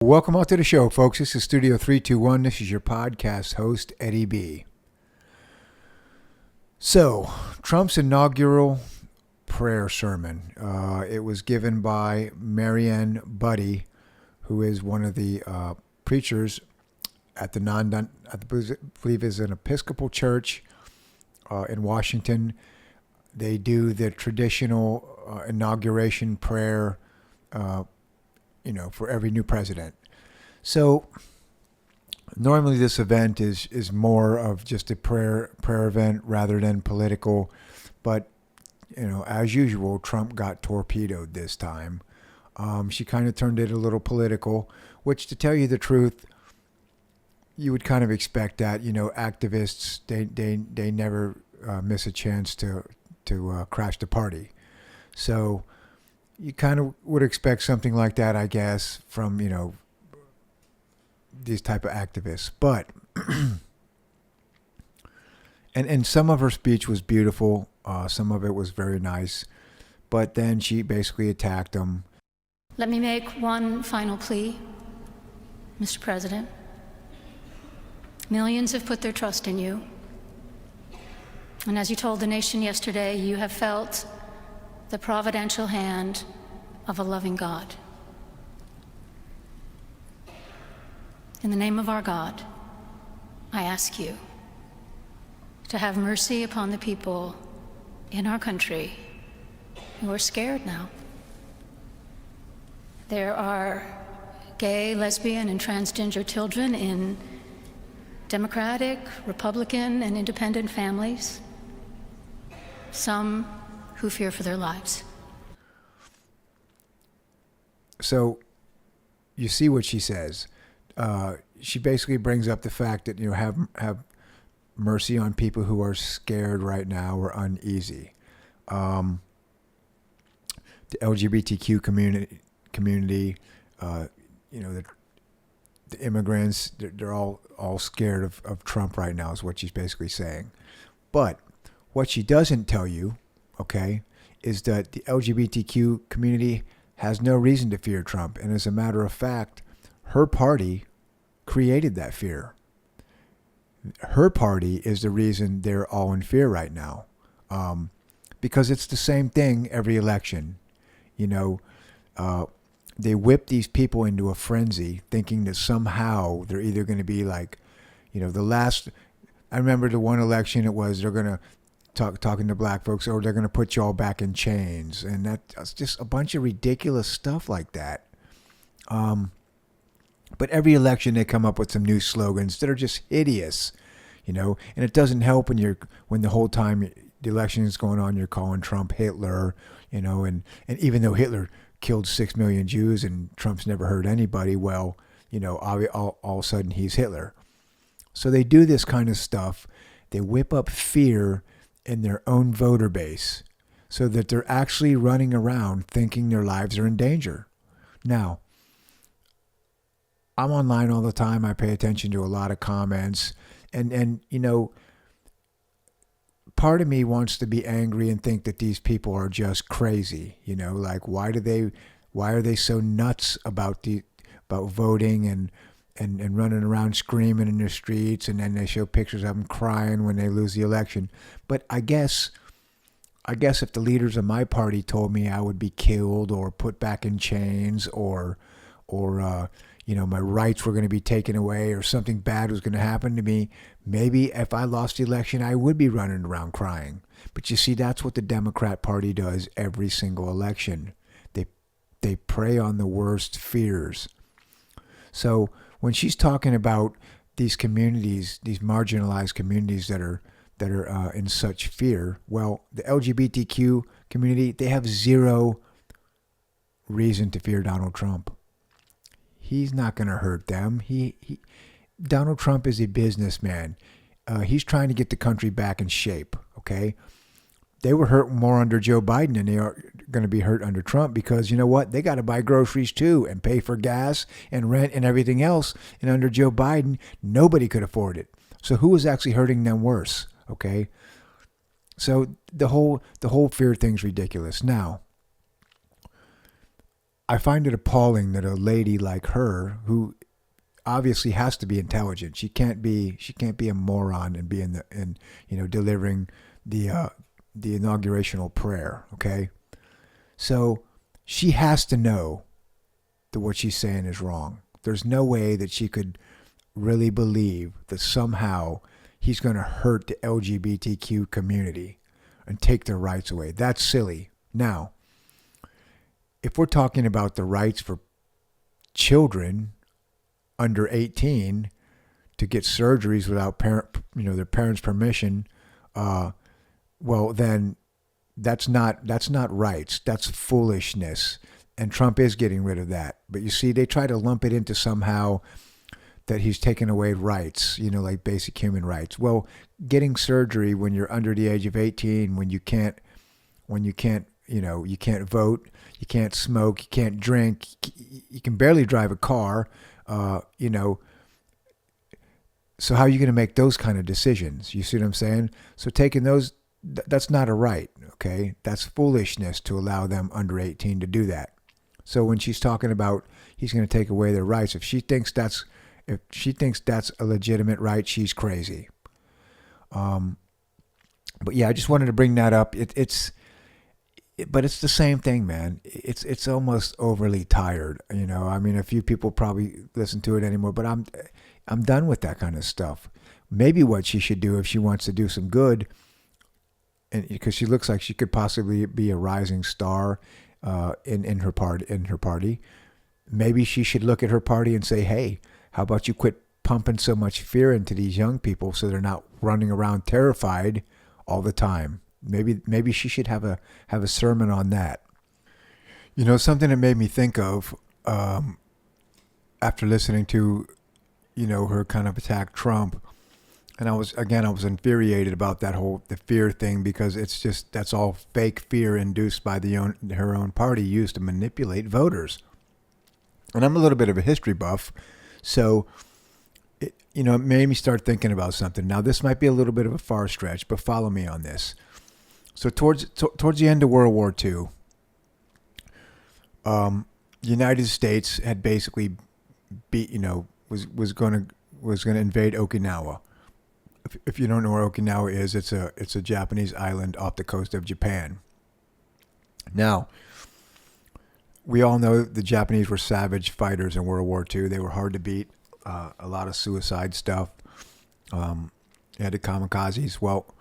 Welcome out to the show, folks. This is Studio 321. This is your podcast host, Eddie B. So, Trump's inaugural prayer sermon. It was given by Marianne Buddy, who is one of the preachers at the I believe is an Episcopal church in Washington. They do the traditional inauguration prayer for every new president. So normally this event is more of just a prayer event rather than political. But, as usual, Trump got torpedoed this time. She kind of turned it a little political, which, to tell you the truth, you would kind of expect that. Activists, they never miss a chance to crash the party. So you kind of would expect something like that, I guess, from, these type of activists. But, and some of her speech was beautiful. Some of it was very nice. But then she basically attacked them. Let me make one final plea, Mr. President. Millions have put their trust in you. And as you told the nation yesterday, you have felt the providential hand of a loving God. In the name of our God, I ask you to have mercy upon the people in our country who are scared now. There are gay, lesbian, and transgender children in Democratic, Republican, and independent families. Some who fear for their lives. So you see what she says. She basically brings up the fact that, have mercy on people who are scared right now or uneasy. The LGBTQ community, the immigrants, they're all scared of Trump right now is what she's basically saying. But what she doesn't tell you, okay, is that the LGBTQ community has no reason to fear Trump. And as a matter of fact, her party created that fear. Her party is the reason they're all in fear right now. Because it's the same thing every election. They whip these people into a frenzy thinking that somehow they're either going to be like, I remember the one election it was, they're going to talking to black folks, or they're going to put you all back in chains. And that's just a bunch of ridiculous stuff like that. But every election they come up with some new slogans that are just hideous, and it doesn't help when the whole time the election is going on, you're calling Trump Hitler, and even though Hitler killed 6 million Jews and Trump's never hurt anybody, well, all of a sudden he's Hitler. So they do this kind of stuff. They whip up fear in their own voter base so that they're actually running around thinking their lives are in danger. Now, I'm online all the time. I pay attention to a lot of comments, and part of me wants to be angry and think that these people are just crazy. Like why are they so nuts about voting and running around screaming in the streets, and then they show pictures of them crying when they lose the election. But I guess if the leaders of my party told me I would be killed or put back in chains or my rights were going to be taken away or something bad was going to happen to me, maybe if I lost the election, I would be running around crying. But you see, that's what the Democrat Party does every single election. They prey on the worst fears. So when she's talking about these communities, these marginalized communities that are in such fear, well, the LGBTQ community, they have zero reason to fear Donald Trump. He's not going to hurt them. Donald Trump is a businessman. He's trying to get the country back in shape, okay? They were hurt more under Joe Biden than they are going to be hurt under Trump because, you know what? They got to buy groceries too and pay for gas and rent and everything else. And under Joe Biden, nobody could afford it. So who is actually hurting them worse, okay? So the whole fear thing's ridiculous. Now, I find it appalling that a lady like her, who obviously has to be intelligent, she can't be a moron and be delivering the inaugurational prayer. Okay, so she has to know that what she's saying is wrong. There's no way that she could really believe that somehow he's going to hurt the LGBTQ community and take their rights away. That's silly. Now, if we're talking about the rights for children under 18 to get surgeries without their parents' permission, well then that's not rights. That's foolishness. And Trump is getting rid of that. But you see, they try to lump it into somehow that he's taken away rights, like basic human rights. Well, getting surgery when you're under the age of 18, when you can't, you can't vote, you can't smoke, you can't drink, you can barely drive a car, so how are you going to make those kind of decisions? You see what I'm saying? So taking those, that's not a right, okay? That's foolishness to allow them under 18 to do that. So when she's talking about he's going to take away their rights, if she thinks that's a legitimate right, she's crazy. But yeah, I just wanted to bring that up. But it's the same thing, man. It's almost overly tired. I mean, a few people probably listen to it anymore, but I'm done with that kind of stuff. Maybe what she should do if she wants to do some good, and because she looks like she could possibly be a rising star in her party, maybe she should look at her party and say, hey, how about you quit pumping so much fear into these young people so they're not running around terrified all the time. Maybe she should have a sermon on that. Something that made me think of after listening to her kind of attack Trump, and I was infuriated about the fear thing, because that's all fake fear induced by her own party, used to manipulate voters. And I'm a little bit of a history buff, so it made me start thinking about something. Now, this might be a little bit of a far stretch, but follow me on this. So towards the end of World War II, the United States had basically was going to invade Okinawa. If you don't know where Okinawa is, it's a Japanese island off the coast of Japan. Now, we all know the Japanese were savage fighters in World War II. They were hard to beat. A lot of suicide stuff. They had the kamikazes. Well,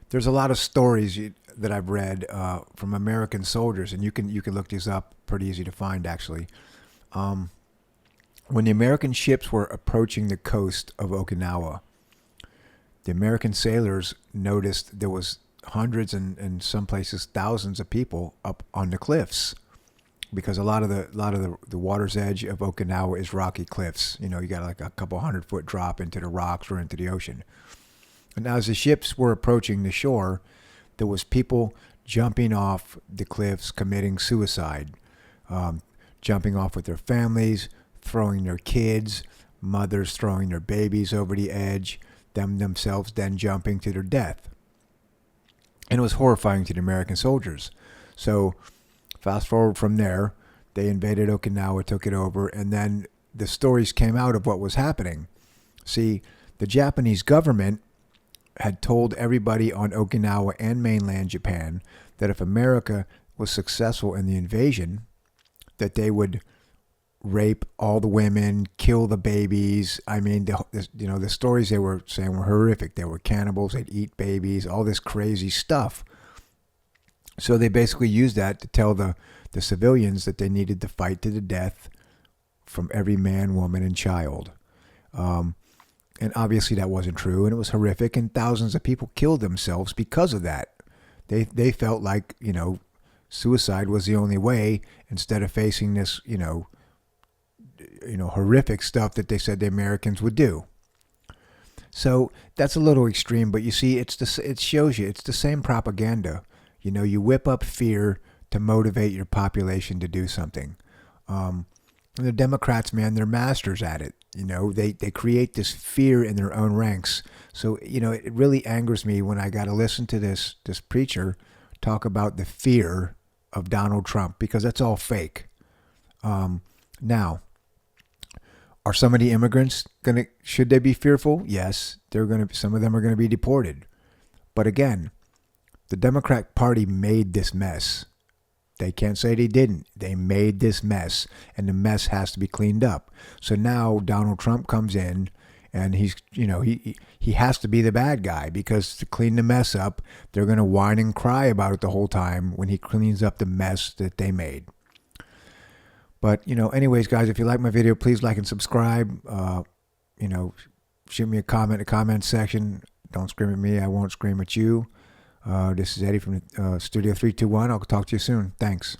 there's a lot of stories that I've read from American soldiers, and you can look these up. Pretty easy to find, actually. When the American ships were approaching the coast of Okinawa, the American sailors noticed there was hundreds and in some places thousands of people up on the cliffs, because a lot of the water's edge of Okinawa is rocky cliffs. You got like a couple 100-foot drop into the rocks or into the ocean. And as the ships were approaching the shore, there was people jumping off the cliffs, committing suicide, jumping off with their families, throwing their kids, mothers throwing their babies over the edge, themselves then jumping to their death. And it was horrifying to the American soldiers. So fast forward from there, they invaded Okinawa, took it over, and then the stories came out of what was happening. See, the Japanese government had told everybody on Okinawa and mainland Japan that if America was successful in the invasion, that they would rape all the women, kill the babies. I mean, the stories they were saying were horrific. They were cannibals. They'd eat babies, all this crazy stuff. So they basically used that to tell the civilians that they needed to fight to the death from every man, woman, and child. And obviously that wasn't true, and it was horrific, and thousands of people killed themselves because of that. They felt like, suicide was the only way, instead of facing this, horrific stuff that they said the Americans would do. So that's a little extreme, but you see, it shows you it's the same propaganda. You whip up fear to motivate your population to do something. And the Democrats, man, they're masters at it. They create this fear in their own ranks. So, it really angers me when I got to listen to this preacher talk about the fear of Donald Trump, because that's all fake. Now, are some of the immigrants should they be fearful? Yes, some of them are gonna be deported. But again, the Democrat Party made this mess. They can't say they didn't. They made this mess, and the mess has to be cleaned up. So now Donald Trump comes in, and he has to be the bad guy, because to clean the mess up, they're going to whine and cry about it the whole time when he cleans up the mess that they made. But anyways, guys, if you like my video, please like and subscribe. Shoot me a comment in the comment section. Don't scream at me. I won't scream at you. This is Eddie from Studio 321. I'll talk to you soon. Thanks.